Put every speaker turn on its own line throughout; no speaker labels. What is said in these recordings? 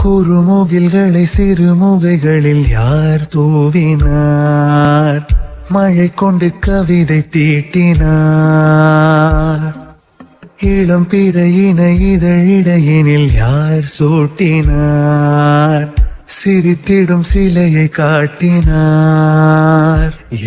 குறுமுகில்களை சிறுமுகைகளில் யார் தூவினார்? மழை கொண்டு கவிதை தீட்டினார். இளம் பிறையின இதழிடையினில் யார் சூட்டினார்? சிரித்திடும் சிலையை காட்டினார்.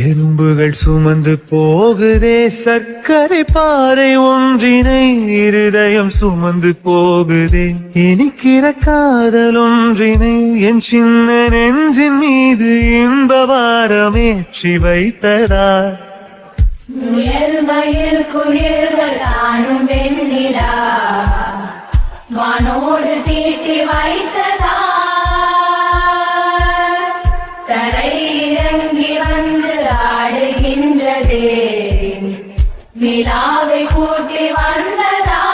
எறும்புகள் சுமந்து போகுதே சர்க்கரை பாறை ஒன்றினை, இருதயம் சுமந்து போகுதே இனிக்கிற காதல் ஒன்றினை. என் சின்ன நெஞ்சின் மீது இன்ப வாரமேற்றி வைத்ததார்.
முயல்மயில் குயில்கள் தானும் வெண்ணிலா வானோடு தீட்டி வைத்ததா. தரை இறங்கி வந்து ஆடுகின்றதே நிலாவை கூட்டி வந்ததா.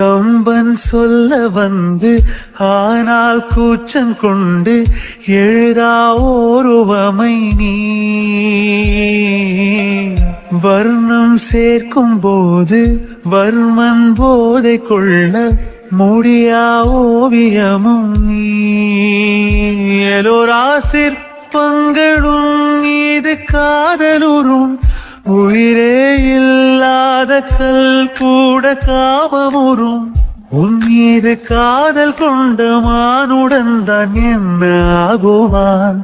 கம்பன் சொல்ல வந்து ஆனால் கூச்சம் கொண்டு எழுதா ஓருவமை நீ. வர்ணம் சேர்க்கும் போது வர்மன் போதை கொள்ள முடியா ஓவியமும் நீ. எலோரா சிற்பங்களும் மீது காதலுறும், உயிரே இல்லாத கல் கூட காமமுறும். உன் மீது காதல் கொண்ட மானுடன் தான் என்ன ஆகுவான்?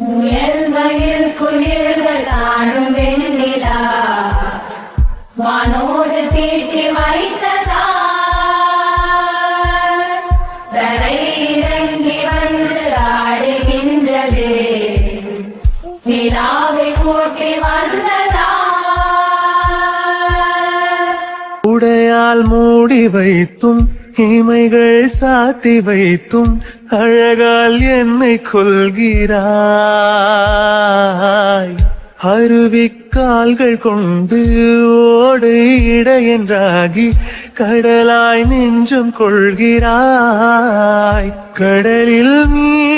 முயல்மயில் குயில்கள் தானும் வெண்ணிலா வானோடு தீட்டி வைத்ததா. தரை இறங்கி வந்து ஆடுகின்றதே நிலாவை கூட்டி வந்ததா.
உடையால் மூடி வைத்தும் இமைகள் சாத்தி வைத்தும் அழகால் என்னை கொள்கிறாய். அருவிக்கால்கள் கொண்டு ஓடு இடையென்றாகி கடலாய் நெஞ்சம் கொள்கிறாய். கடலில் மீன்